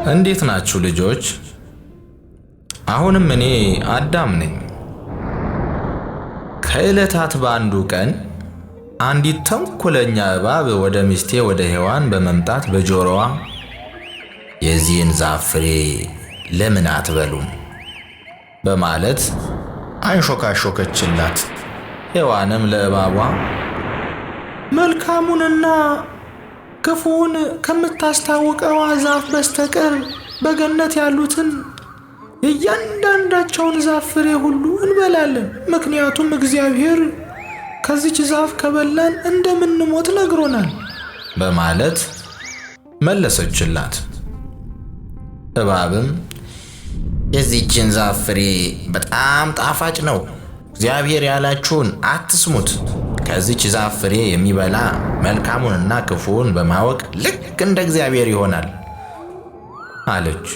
እንዴት ናችሁ ልጆች? አሁንም እኔ አዳም ነኝ። ከዕለታት በአንዱ ቀን አንዲት ተንኮለኛ እባብ ወደ ሚስቴ ወደ ሔዋን በመምጣት በጆሮዋ የዚህን ዛፍ ፍሬ ለምን አትበሉም በማለት አንሾካሾከችላት። ሔዋንም ለእባቧ መልካሙንና ክፉውን ከምታስታውቀው ዛፍ በስተቀር በገነት ያሉትን የእያንዳንዳቸውን ዛፍ ፍሬ ሁሉ እንበላለን፣ ምክንያቱም እግዚአብሔር ከዚች ዛፍ ከበላን እንደምንሞት ነግሮናል በማለት መለሰችላት። እባብም የዚችን ዛፍ ፍሬ በጣም ጣፋጭ ነው፣ እግዚአብሔር ያላችሁን አትስሙት፣ ከዚች ዛፍ ፍሬ የሚበላ መልካሙንና ክፉውን በማወቅ ልክ እንደ እግዚአብሔር ይሆናል አለች።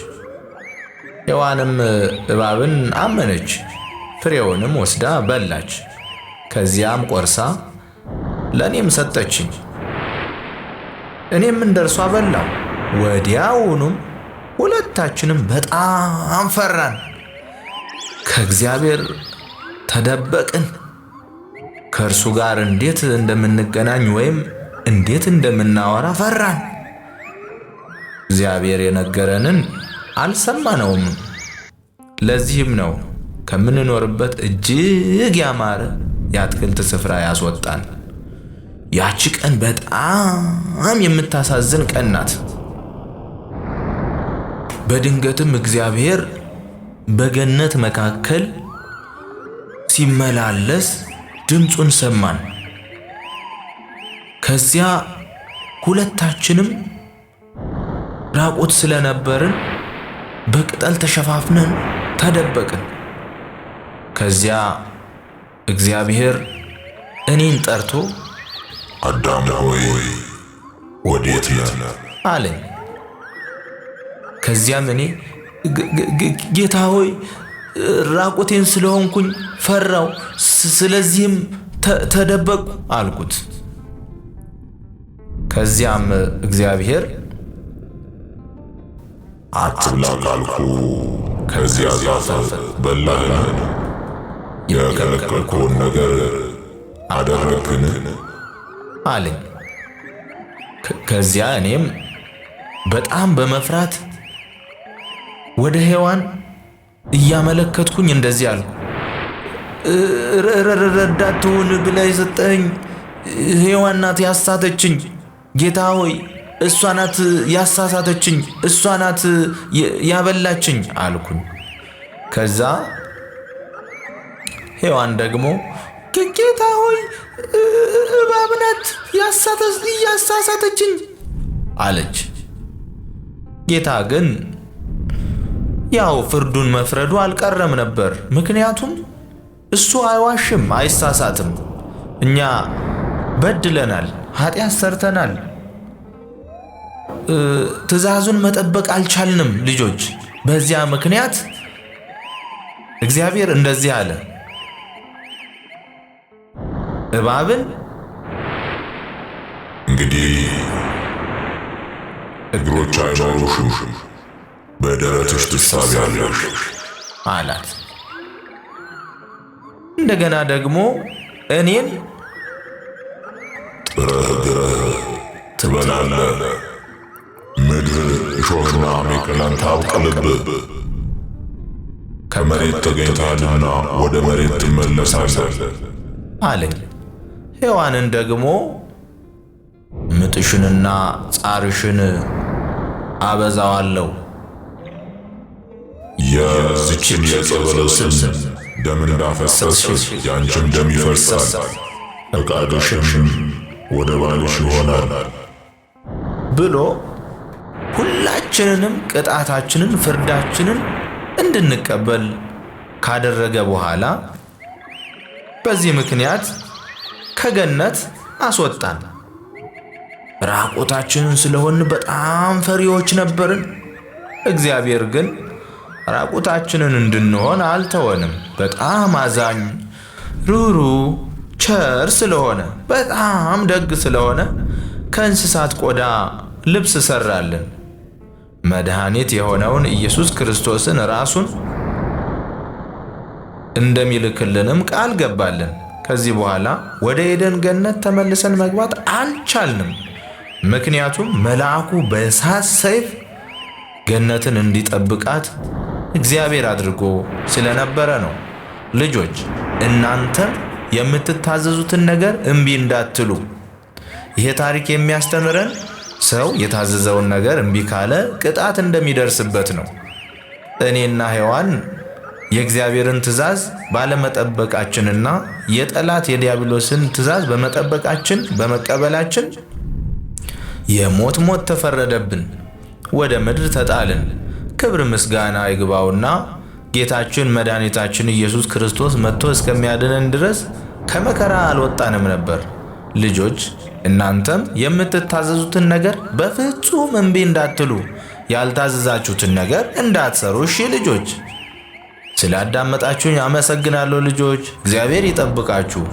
ሔዋንም እባብን አመነች፣ ፍሬውንም ወስዳ በላች። ከዚያም ቆርሳ ለእኔም ሰጠችኝ። እኔም እንደርሷ በላው። ወዲያውኑም ሁለታችንም በጣም ፈራን፣ ከእግዚአብሔር ተደበቅን። ከእርሱ ጋር እንዴት እንደምንገናኝ ወይም እንዴት እንደምናወራ ፈራን። እግዚአብሔር የነገረንን አልሰማነውም። ለዚህም ነው ከምንኖርበት እጅግ ያማረ የአትክልት ስፍራ ያስወጣን። ያቺ ቀን በጣም የምታሳዝን ቀን ናት። በድንገትም እግዚአብሔር በገነት መካከል ሲመላለስ ድምፁን ሰማን። ከዚያ ሁለታችንም ራቁት ስለነበርን በቅጠል ተሸፋፍነን ተደበቅን። ከዚያ እግዚአብሔር እኔን ጠርቶ አዳም ሆይ ወዴት ነህ አለኝ። ከዚያም እኔ ጌታ ሆይ ራቁቴን ስለሆንኩኝ ፈራው፣ ስለዚህም ተደበቅኩ አልኩት። ከዚያም እግዚአብሔር አትብላ ካልኩ ከዚያ ዛፍ በላህን? የከለከልኩህን ነገር አደረግህን? አለኝ። ከዚያ እኔም በጣም በመፍራት ወደ ሔዋን እያመለከትኩኝ እንደዚህ አልኩ። ረዳት ትሁን ብለህ የሰጠኸኝ ሔዋን ናት ያሳተችኝ። ጌታ ሆይ እሷ ናት ያሳሳተችኝ፣ እሷ ናት ያበላችኝ አልኩኝ። ከዛ ሔዋን ደግሞ ጌታ ሆይ እባብ ናት ያሳሳተችኝ አለች። ጌታ ግን ያው ፍርዱን መፍረዱ አልቀረም ነበር። ምክንያቱም እሱ አይዋሽም፣ አይሳሳትም። እኛ በድለናል፣ ኃጢአት ሰርተናል፣ ትእዛዙን መጠበቅ አልቻልንም ልጆች። በዚያ ምክንያት እግዚአብሔር እንደዚህ አለ፣ እባብን እንግዲህ እግሮች አይኖሩሽም፣ በደረትሽ ትሳቢያለሽ አላት። እንደገና ደግሞ እኔን ጥረህ ግረህ ትበላለህ፣ ምድር እሾህና አሜከላን ታብቅልብህ፣ ከመሬት ተገኝተሃልና ወደ መሬት ትመለሳለህ አለኝ። ሔዋንን ደግሞ ምጥሽንና ጻርሽን አበዛዋለሁ፣ የዚችን የዕፀ በለስን ደም እንዳፈሰስሽ ያንቺም ደም ይፈሳል፣ ፈቃድሽም ወደ ባልሽ ይሆናል ብሎ ሁላችንንም ቅጣታችንን፣ ፍርዳችንን እንድንቀበል ካደረገ በኋላ በዚህ ምክንያት ከገነት አስወጣን። ራቁታችንን ስለሆን በጣም ፈሪዎች ነበርን። እግዚአብሔር ግን ራቁታችንን እንድንሆን አልተወንም። በጣም አዛኝ፣ ሩሩ፣ ቸር ስለሆነ በጣም ደግ ስለሆነ ከእንስሳት ቆዳ ልብስ ሰራልን። መድኃኒት የሆነውን ኢየሱስ ክርስቶስን ራሱን እንደሚልክልንም ቃል ገባልን። ከዚህ በኋላ ወደ ኤደን ገነት ተመልሰን መግባት አልቻልንም። ምክንያቱም መልአኩ በእሳት ሰይፍ ገነትን እንዲጠብቃት እግዚአብሔር አድርጎ ስለነበረ ነው። ልጆች እናንተም የምትታዘዙትን ነገር እምቢ እንዳትሉ። ይሄ ታሪክ የሚያስተምረን ሰው የታዘዘውን ነገር እምቢ ካለ ቅጣት እንደሚደርስበት ነው። እኔና ሔዋን የእግዚአብሔርን ትእዛዝ ባለመጠበቃችንና የጠላት የዲያብሎስን ትእዛዝ በመቀበላችን የሞት ሞት ተፈረደብን፣ ወደ ምድር ተጣልን። ክብር ምስጋና ይግባውና ጌታችን መድኃኒታችን ኢየሱስ ክርስቶስ መጥቶ እስከሚያድነን ድረስ ከመከራ አልወጣንም ነበር። ልጆች እናንተም የምትታዘዙትን ነገር በፍጹም እምቢ እንዳትሉ፣ ያልታዘዛችሁትን ነገር እንዳትሰሩ። እሺ ልጆች፣ ስላዳመጣችሁኝ አመሰግናለሁ። ልጆች እግዚአብሔር ይጠብቃችሁ።